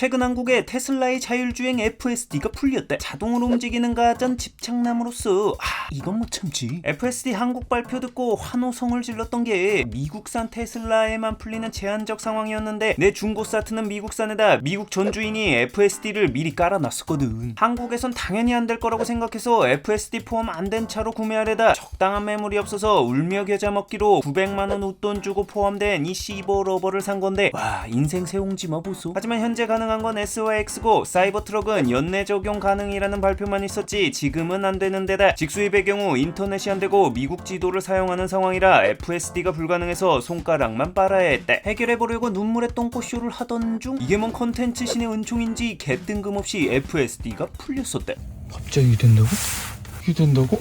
최근 한국에 테슬라의 자율주행 FSD가 풀렸대. 자동으로 움직이는 가전 집착남으로서 이건 못 참지. FSD 한국 발표 듣고 환호성을 질렀던 게 미국산 테슬라에만 풀리는 제한적 상황이었는데 내 중고 사트는 미국산에다 미국 전 주인이 FSD를 미리 깔아놨었거든. 한국에선 당연히 안 될 거라고 생각해서 FSD 포함 안 된 차로 구매하려다 적당한 매물이 없어서 울며 겨자 먹기로 900만원 웃돈 주고 포함된 이 시버 러버를 산 건데 와 인생 새옹지마 보소. 하지만 현재 가능한 건 S와 X고 사이버 트럭은 연내 적용 가능이라는 발표만 있었지 지금은 안 되는 데다 직수입의 경우 인터넷이 안 되고 미국 지도를 사용하는 상황이라 FSD가 불가능해서 손가락만 빨아야 했대. 해결해보려고 눈물의 똥꼬쇼를 하던 중 이게 뭔 컨텐츠 신의 은총인지 개뜬금없이 FSD가 풀렸었대. 갑자기 이게 된다고? 이게 된다고?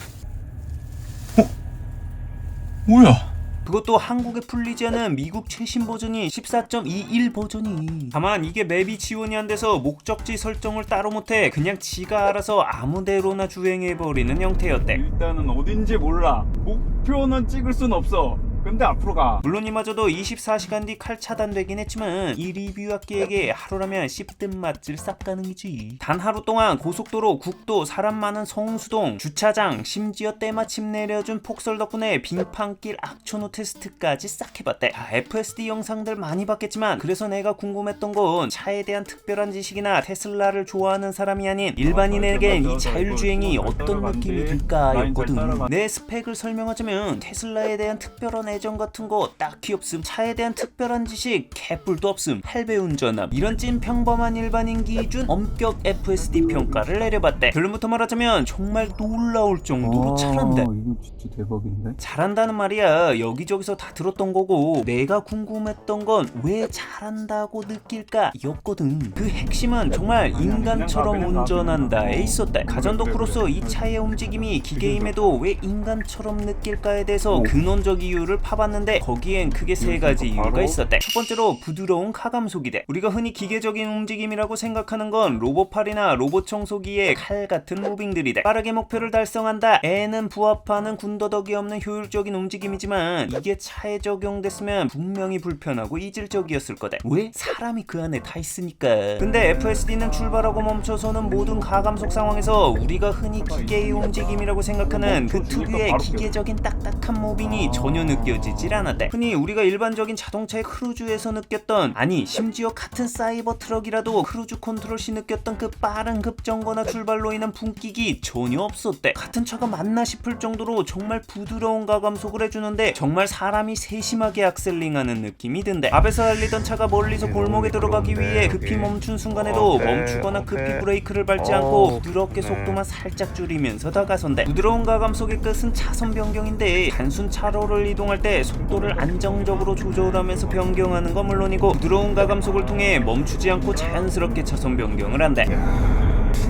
뭐야? 그것도 한국에 풀리지 않은 미국 최신 버전이 14.21 버전이. 다만 이게 맵이 지원이 안 돼서 목적지 설정을 따로 못해 그냥 지가 알아서 아무데로나 주행해버리는 형태였대. 일단은 어딘지 몰라. 목표는 찍을 순 없어. 근데 앞으로 가. 물론 이마저도 24시간 뒤 칼 차단되긴 했지만 이 리뷰학계에게 하루라면 씹든 맛질 쌉 가능이지. 단 하루 동안 고속도로, 국도, 사람 많은 성수동, 주차장, 심지어 때마침 내려준 폭설 덕분에 빙판길 악천후 테스트까지 싹 해봤대. FSD 영상들 많이 봤겠지만 그래서 내가 궁금했던 건 차에 대한 특별한 지식이나 테슬라를 좋아하는 사람이 아닌 일반인에겐 이 자율주행이 어떤 느낌이 들까였거든. 내 스펙을 설명하자면 테슬라에 대한 특별한 애정 같은 거 딱히 없음. 차에 대한 특별한 지식 개뿔도 없음. 할배 운전함. 이런 찐 평범한 일반인 기준 엄격 FSD 평가를 내려봤대. 결론부터 말하자면 정말 놀라울 정도로 잘한다. 이거 진짜 대박인데? 잘한다는 말이야 여기저기서 다 들었던 거고 내가 궁금했던 건 왜 잘한다고 느낄까 였거든. 그 핵심은 정말 인간처럼 운전한다에 있었다. 가전도 크로스 이 차의 움직임이 기계임에도 왜 인간처럼 느낄까에 대해서 근원적 이유를 파봤는데 거기엔 크게 세 가지 이유가 있었대. 첫 번째로 부드러운 가감속이대. 우리가 흔히 기계적인 움직임이라고 생각하는 건 로봇팔이나 로봇 청소기의 칼 같은 무빙들이대. 빠르게 목표를 달성한다 에는 부합하는 군더더기 없는 효율적인 움직임이지만 이게 차에 적용됐으면 분명히 불편하고 이질적이었을 거다. 왜? 사람이 그 안에 다 있으니까. 근데 FSD는 출발하고 멈춰서는 모든 가감속 상황에서 우리가 흔히 기계의 움직임이라고 생각하는 그 특유의 기계적인 딱딱한 무빙이 전혀 느껴지질 않았대. 흔히 우리가 일반적인 자동차의 크루즈에서 느꼈던, 아니 심지어 같은 사이버 트럭이라도 크루즈 컨트롤 시 느꼈던 그 빠른 급정거나 출발로 인한 분기기 전혀 없었대. 같은 차가 맞나 싶을 정도로 정말 부드러운 가감속을 해주는데 정말 사람이 세심하게 악셀링하는 느낌이 든대. 앞에서 달리던 차가 멀리서 골목에 들어가기 위해 급히 멈춘 순간에도 멈추거나 급히 브레이크를 밟지 않고 부드럽게 속도만 살짝 줄이면서 다가선대. 부드러운 가감속의 끝은 차선 변경인데 단순 차로를 이동할 때 속도를 안정적으로 조절하면서 변경하는 건 물론이고 부드러운 가감속을 통해 멈추지 않고 자연스럽게 차선 변경을 한대.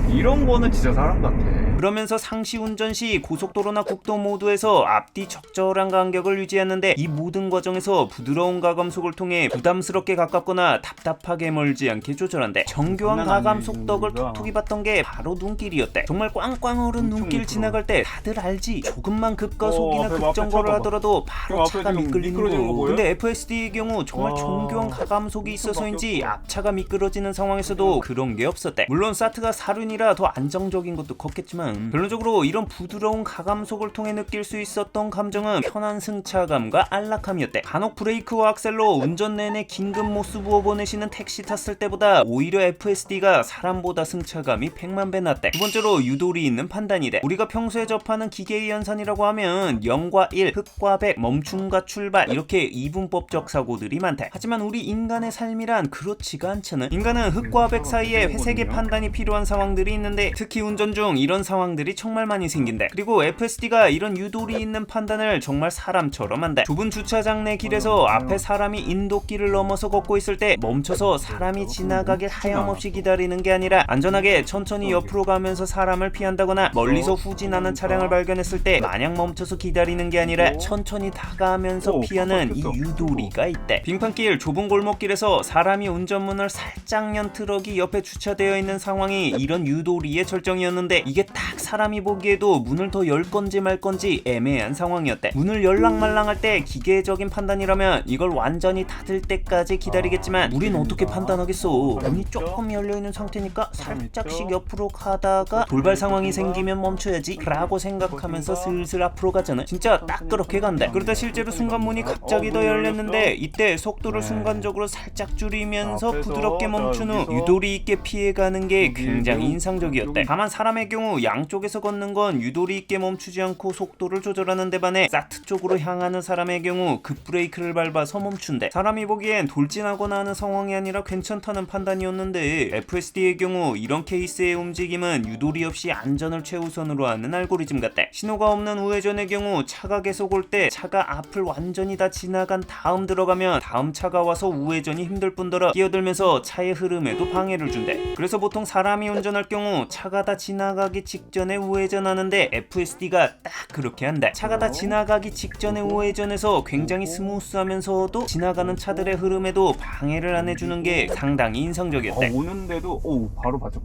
이런 거는 진짜 사람 같아. 그러면서 상시 운전 시 고속도로나 국도 모두에서 앞뒤 적절한 간격을 유지하는데 이 모든 과정에서 부드러운 가감속을 통해 부담스럽게 가깝거나 답답하게 멀지 않게 조절한대. 정교한 가감속 덕을 톡톡히 봤던 게 바로 눈길이었대. 정말 꽝꽝 얼은 눈길 지나갈 때 다들 알지? 조금만 급가속이나 급정거를 하더라도 바로 차가 미끌리는 거. 근데 FSD의 경우 정말 정교한 가감속이 있어서인지 앞차가 미끄러지는 상황에서도 그런 게 없었대. 물론 사트가 사륜이라 더 안정적인 것도 컸겠지만 결론적으로 이런 부드러운 가감속을 통해 느낄 수 있었던 감정은 편한 승차감과 안락함이었대. 간혹 브레이크와 악셀로 운전 내내 긴급 모습 부어보내시는 택시 탔을 때보다 오히려 FSD가 사람보다 승차감이 100만 배 낫대. 두 번째로 유도리 있는 판단이래. 우리가 평소에 접하는 기계의 연산이라고 하면 0과 1, 흑과 100, 멈춤과 출발 이렇게 이분법적 사고들이 많대. 하지만 우리 인간의 삶이란 그렇지가 않잖아. 인간은 흑과 100 사이에 회색의 판단이 필요한 상황들이 있는데 특히 운전 중 이런 상황들이 정말 많이 생긴대. 그리고 FSD가 이런 유도리 있는 판단을 정말 사람처럼 한대. 좁은 주차장 내 길에서 앞에 사람이 인도길을 넘어서 걷고 있을 때 멈춰서 사람이 지나가길 하염없이 기다리는 게 아니라 안전하게 천천히 옆으로 가면서 사람을 피한다거나 멀리서 후진하는 차량을 발견했을 때 마냥 멈춰서 기다리는 게 아니라 천천히 다가가면서 피하는 이 유도리가 있대. 빙판길 좁은 골목길에서 사람이 운전문을 살짝 연 트럭이 옆에 주차되어 있는 상황이 이런 유도리의 절정이었는데 이게 딱 딱 사람이 보기에도 문을 더 열 건지 말 건지 애매한 상황이었대. 문을 열랑말랑할 때 기계적인 판단이라면 이걸 완전히 닫을 때까지 기다리겠지만 우린 어떻게 판단하겠어. 문이 조금 열려있는 상태니까 살짝씩 옆으로 가다가 돌발 상황이 생기면 멈춰야지 라고 생각하면서 슬슬 앞으로 가잖아. 진짜 딱 그렇게 간대. 그러다 실제로 순간 문이 갑자기 더 열렸는데 이때 속도를 순간적으로 살짝 줄이면서 부드럽게 멈춘 후 유도리 있게 피해가는 게 굉장히 인상적이었대. 다만 사람의 경우 양쪽에서 걷는 건 유도리 있게 멈추지 않고 속도를 조절하는 데 반해 사트 쪽으로 향하는 사람의 경우 급브레이크를 밟아서 멈춘대. 사람이 보기엔 돌진하거나 하는 상황이 아니라 괜찮다는 판단이었는데 FSD의 경우 이런 케이스의 움직임은 유도리 없이 안전을 최우선으로 하는 알고리즘 같대. 신호가 없는 우회전의 경우 차가 계속 올 때 차가 앞을 완전히 다 지나간 다음 들어가면 다음 차가 와서 우회전이 힘들 뿐더러 끼어들면서 차의 흐름에도 방해를 준대. 그래서 보통 사람이 운전할 경우 차가 다 지나가기 직전에 우회전하는데 FSD가 딱 그렇게 한대. 차가 다 지나가기 직전에 우회전해서 굉장히 스무스하면서도 지나가는 차들의 흐름에도 방해를 안 해주는 게 상당히 인상적이었대. 오는데도 바로 바짝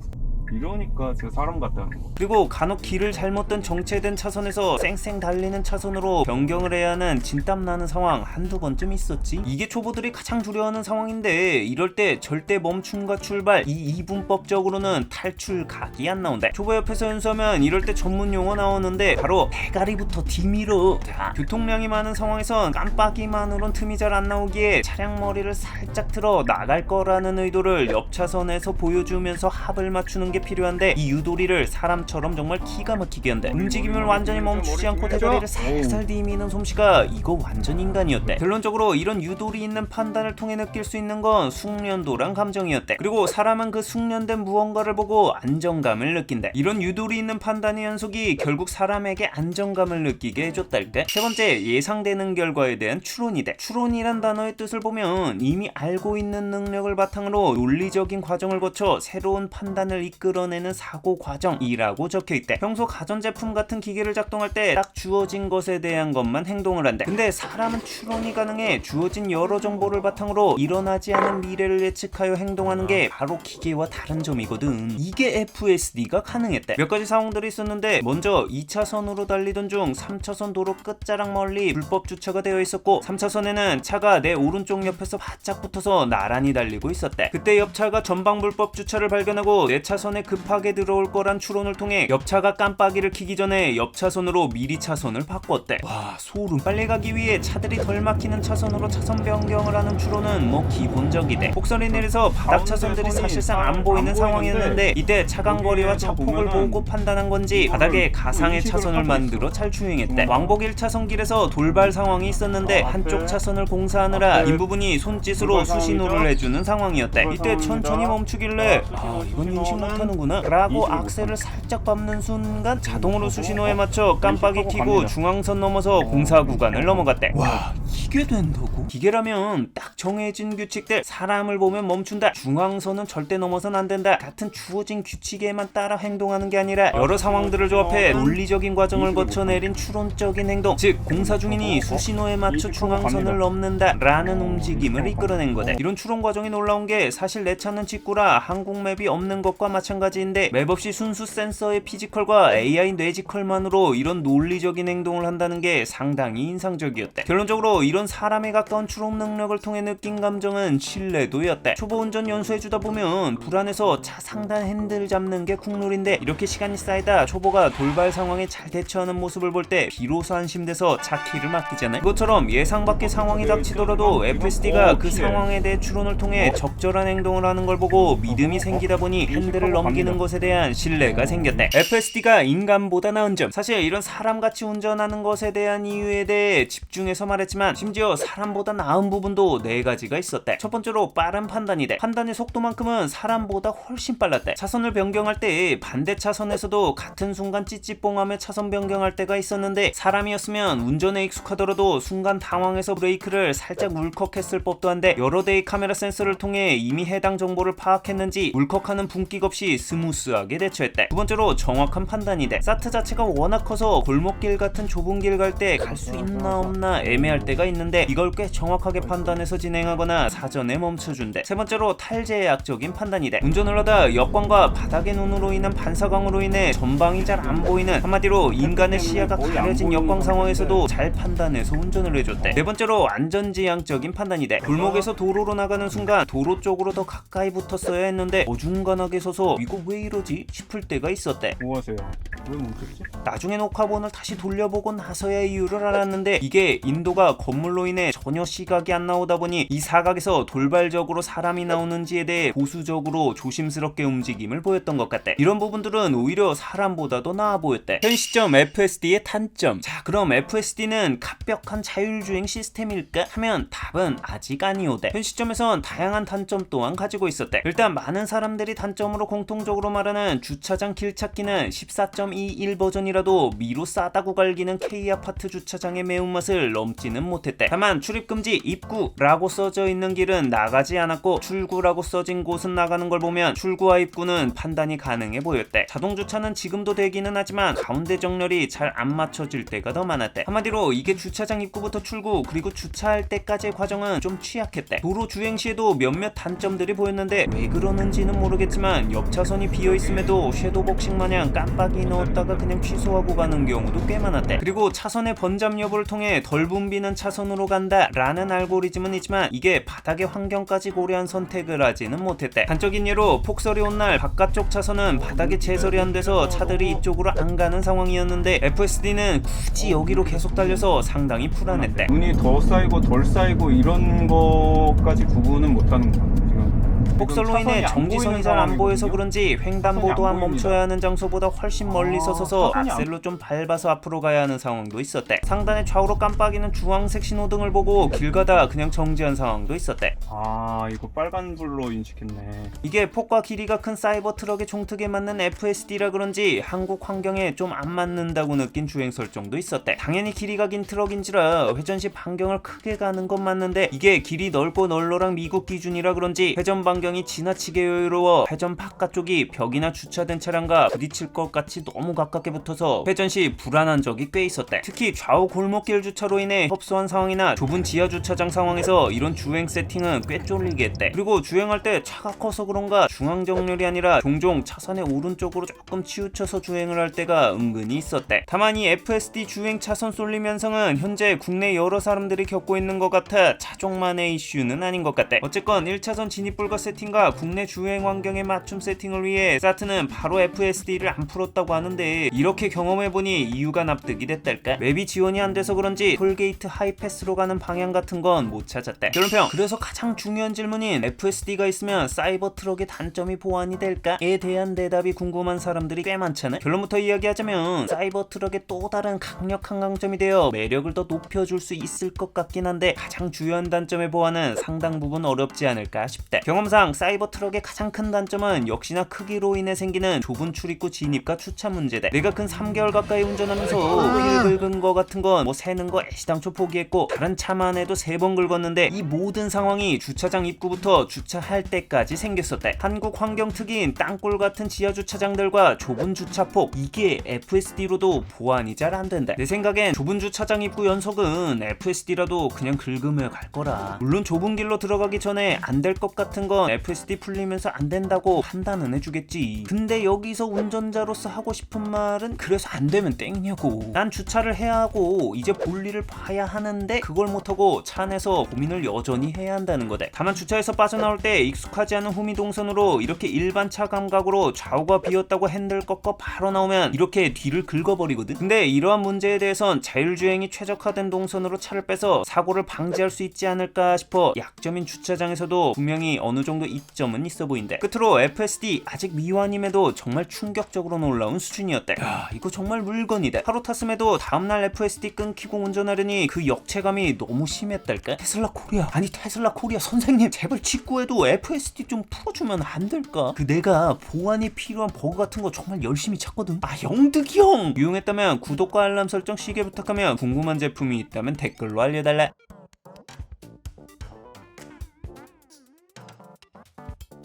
이러니까 제가 사람 같다는 거. 그리고 간혹 길을 잘못 든 정체된 차선에서 쌩쌩 달리는 차선으로 변경을 해야 하는 진땀 나는 상황 한두 번쯤 있었지. 이게 초보들이 가장 두려워하는 상황인데 이럴 때 절대 멈춤과 출발 이 이분법적으로는 탈출 각이 안 나온대. 초보 옆에서 연수하면 이럴 때 전문 용어 나오는데 바로 대가리부터 뒤밀어. 교통량이 많은 상황에선 깜빡이만으론 틈이 잘 안 나오기에 차량 머리를 살짝 틀어 나갈 거라는 의도를 옆 차선에서 보여주면서 합을 맞추는 게 필요한데 이 유도리를 사람처럼 정말 기가 막히게 한대. 움직임을 완전히 멈추지 않고 대가리를 살살 디미는 솜씨가 이거 완전 인간이었대. 결론적으로 이런 유도리 있는 판단을 통해 느낄 수 있는 건 숙련도랑 감정이었대. 그리고 사람은 그 숙련된 무언가를 보고 안정감을 느낀대. 이런 유도리 있는 판단의 연속이 결국 사람에게 안정감을 느끼게 해줬달까. 세 번째, 예상되는 결과에 대한 추론이대. 추론이란 단어의 뜻을 보면 이미 알고 있는 능력을 바탕으로 논리적인 과정을 거쳐 새로운 판단을 이끌어내는 사고 과정이라고 적혀있대. 평소 가전제품 같은 기계를 작동할 때 딱 주어진 것에 대한 것만 행동을 한대. 근데 사람은 추론이 가능해. 주어진 여러 정보를 바탕으로 일어나지 않은 미래를 예측하여 행동하는 게 바로 기계와 다른 점이거든. 이게 FSD가 가능했대. 몇 가지 상황들이 있었는데 먼저 2차선으로 달리던 중 3차선 도로 끝자락 멀리 불법 주차가 되어 있었고 3차선에는 차가 내 오른쪽 옆에서 바짝 붙어서 나란히 달리고 있었대. 그때 옆차가 전방 불법 주차를 발견하고 내 차선에 급하게 들어올 거란 추론을 통해 옆차가 깜빡이를 켜기 전에 옆 차선으로 미리 차선을 바꿨대. 와, 소름. 빨리 가기 위해 차들이 덜 막히는 차선으로 차선 변경을 하는 추론은 뭐 기본적이대. 폭설이 내려서 바닥 차선들이 사실상 안 보이는 상황이었는데 이때 차간거리와 차폭을 보고 판단한 건지 바닥에 가상의 차선을 만들어 잘 주행했대. 왕복 1차선 길에서 돌발 상황이 있었는데 한쪽 차선을 공사하느라 인부분이 손짓으로 수신호를 해주는 상황이었대. 이때 천천히 멈추길래 이건 인식 못하는구나 라고 악셀을 살짝 밟는 순간 자동으로 수신호에 맞춰 깜빡이 켜고 중앙선 넘어서 공사 구간을 넘어갔대. 와, 이게 된다고? 기계라면 딱 정해진 규칙들, 사람을 보면 멈춘다, 중앙선은 절대 넘어선 안 된다 같은 주어진 규칙에만 따라 행동하는 게 아니라 여러 상황들을 조합해 논리적인 과정을 거쳐 내린 추론적인 행동, 즉 공사 중이니 수신호에 맞춰 중앙선을 넘는다 라는 움직임을 이끌어낸 거대. 이런 추론 과정이 놀라운 게 사실 내 차는 직구라 한국 맵이 없는 것과 마찬가지인데 맵 없이 순수 센서의 피지컬과 AI 뇌지컬만으로 이런 논리적인 행동을 한다는 게 상당히 인상적이었대. 결론적으로 이런 사람에 가까운 추론 능력을 통해 느낀 감정은 신뢰도였대. 초보 운전 연수해주다 보면 불안해서 차 상단 핸들 잡는 게 국룰인데 이렇게 시간이 쌓이다 초보가 돌발 상황에 잘 대처하는 모습을 볼 때 비로소 안심돼서 차 키를 맡기잖아요. 그것처럼 예상 밖의 상황이 닥치더라도 FSD가 그 상황에 대해 추론을 통해 적절한 행동을 하는 걸 보고 믿음이 생기다 보니 핸들을 넘기는 것에 대한 신뢰가 생겼대. FSD가 인간보다 나은 점, 사실 이런 사람같이 운전하는 것에 대한 이유에 대해 집중해서 말했지만 심지어 사람보다 나은 부분도 4가지가 있었대. 첫 번째로 빠른 판단이대. 판단의 속도만큼은 사람보다 훨씬 빨랐대. 차선을 변경할 때 반대 차선에서도 같은 순간 찌찌뽕하며 차선 변경할 때가 있었는데 사람이었으면 운전에 익숙하더라도 순간 당황해서 브레이크를 살짝 울컥했을 법도 한데 여러 대의 카메라 센서를 통해 이미 해당 정보를 파악했는지 울컥하는 분기 없이 스무스하게 대처했대. 두 번째로 정확한 판단이대. 사트 자체가 워낙 커서 골목길 같은 좁은 길 갈 때 갈 수 있나 없나 애매할 때가 있는데 이걸 꽤 정확하게 판단해서 진행하거나 사전에 멈춰준대. 세 번째로 탈제약적인 판단이 돼. 운전을 하다 역광과 바닥의 눈으로 인한 반사광으로 인해 전방이 잘 안 보이는, 한마디로 인간의 시야가 가려진 역광 상황에서도 잘 판단해서 운전을 해줬대. 네 번째로 안전지향적인 판단이 돼. 골목에서 도로로 나가는 순간 도로 쪽으로 더 가까이 붙었어야 했는데 어중간하게 서서 이거 왜 이러지 싶을 때가 있었대. 뭐하세요? 왜 멈췄지? 나중에 녹화본을 다시 돌려보고 나서야 이유를 알았는데 이게 인도가 건물로 인해 전혀 시각이 안 나오다 보니 이 사각에서 돌발적으로 사람이 나오는지에 대해 보수적으로 조심스럽게 움직임을 보였던 것 같대. 이런 부분들은 오히려 사람보다도 나아 보였대. 현 시점 FSD의 단점. 자, 그럼 FSD는 갑벽한 자율주행 시스템일까 하면 답은 아직 아니오대. 현 시점에선 다양한 단점 또한 가지고 있었대. 일단 많은 사람들이 단점으로 공통적으로 말하는 주차장 길찾기는 14.21 버전이라도 미로 싸다고 갈기는 K아파트 주차장의 매운맛을 넘지는 못했대. 다만 출입금지 입구라고 써져 있는 길은 나가지 않았고 출구라고 써진 곳은 나가는 걸 보면 출구와 입구는 판단이 가능해 보였대. 자동주차는 지금도 되기는 하지만 가운데 정렬이 잘 안 맞춰질 때가 더 많았대. 한마디로 이게 주차장 입구부터 출구 그리고 주차할 때까지의 과정은 좀 취약했대. 도로 주행 시에도 몇몇 단점들이 보였는데 왜 그러는지는 모르겠지만 옆 차선이 비어있음에도 섀도복식 마냥 깜빡이 넣었다가 그냥 취소하고 가는 경우도 꽤 많았대. 그리고 차선의 번잡 여부를 통해 덜 붐비는 차선으로 간다 라는 알고리즘은 있지만 이게 바닥의 환경까지 고려한 선택을 하지는 못했대. 단적인 예로 폭설이 온 날 바깥쪽 차선은 바닥에 제설이 안 돼서 차들이 이쪽으로 안 가는 상황이었는데 FSD는 굳이 여기로 계속 달려서 상당히 불안했대. 눈이 더 쌓이고 덜 쌓이고 이런 거까지 구분은 못하는 거야 지금. 폭설로 인해 정지선이 잘 안 보여서 그런지 횡단보도와 멈춰야 하는 장소보다 훨씬 멀리서 서서 악셀로 좀 밟아서 앞으로 가야 하는 상황도 있었대. 상단에 좌우로 깜빡이는 주황색 신호등을 보고 길 가다 그냥 정지한 상황도 있었대. 아 이거 빨간불로 인식했네. 이게 폭과 길이가 큰 사이버 트럭의 종특에 맞는 FSD라 그런지 한국 환경에 좀 안 맞는다고 느낀 주행 설정도 있었대. 당연히 길이가 긴 트럭인지라 회전 시 반경을 크게 가는 건 맞는데 이게 길이 넓고 널널한 미국 기준이라 그런지 회전 반경이 지나치게 여유로워 회전 바깥쪽이 벽이나 주차된 차량과 부딪힐 것 같이 너무 가깝게 붙어서 회전 시 불안한 적이 꽤 있었대. 특히 좌우 골목길 주차로 인해 협소한 상황이나 좁은 지하 주차장 상황에서 이런 주행 세팅은 꽤 쫄리게 했대. 그리고 주행할 때 차가 커서 그런가 중앙 정렬이 아니라 종종 차선의 오른쪽으로 조금 치우쳐서 주행을 할 때가 은근히 있었대. 다만 이 FSD 주행 차선 쏠림 현상은 현재 국내 여러 사람들이 겪고 있는 것 같아 차종만의 이슈는 아닌 것 같대. 어쨌건 1차선 진입불가 세팅과 국내 주행 환경에 맞춤 세팅을 위해 사트는 바로 FSD를 안 풀었다고 하는데 이렇게 경험해보니 이유가 납득이 됐달까? 맵이 지원이 안 돼서 그런지 톨게이트 하이패스로 가는 방향 같은 건 못 찾았대. 결론평. 그래서 가장 중요한 질문인 FSD가 있으면 사이버 트럭의 단점이 보완이 될까?에 대한 대답이 궁금한 사람들이 꽤 많잖아. 결론부터 이야기하자면 사이버 트럭의 또 다른 강력한 강점이 되어 매력을 더 높여줄 수 있을 것 같긴 한데 가장 주요한 단점의 보완은 상당 부분 어렵지 않을까 싶대. 경험상 사이버 트럭의 가장 큰 단점은 역시나 크기로 인해 생기는 좁은 출입구 진입과 주차 문제대. 내가 근 3개월 가까이 운전하면서 길 긁은 거 같은 건 뭐 새는 거 애시당초 포기했고 다른 차만 해도 3번 긁었는데 이 모든 상황이 주차장 입구부터 주차할 때까지 생겼었대. 한국 환경 특이인 땅굴 같은 지하 주차장들과 좁은 주차폭, 이게 FSD로도 보완이 잘 안 된다. 내 생각엔 좁은 주차장 입구 연석은 FSD라도 그냥 긁으며 갈 거라. 물론 좁은 길로 들어가기 전에 안 될 것 같은 건 FSD 풀리면서 안 된다고 판단은 해주겠지. 근데 여기서 운전자로서 하고 싶은 말은 그래서 안 되면 땡냐고. 난 주차를 해야 하고 이제 볼일을 봐야 하는데 그걸 못하고 차 안에서 고민을 여전히 해야 한다는 거대. 다만 주차에서 빠져나올 때 익숙하지 않은 후미동선으로 이렇게 일반 차 감각으로 좌우가 비었다고 핸들 꺾어 바로 나오면 이렇게 뒤를 긁어버리거든. 근데 이러한 문제에 대해선 자율주행이 최적화된 동선으로 차를 빼서 사고를 방지할 수 있지 않을까 싶어 약점인 주차장에서도 분명히 어느 정도 이점은 있어 보인대. 끝으로 FSD 아직 미완임에도 정말 충격적으로 놀라운 수준이었대. 야, 이거 정말 물건이다. 하루 탔음에도 다음날 FSD 끊기고 운전하려니 그 역체감이 너무 심했달까? 테슬라 코리아, 아니 테슬라 코리아 선생님 제발 직구에도 FSD 좀 풀어주면 안 될까? 그 내가 보완이 필요한 버그 같은 거 정말 열심히 찾거든. 아 영득이 형! 유용했다면 구독과 알람 설정 시계 부탁하며 궁금한 제품이 있다면 댓글로 알려달라.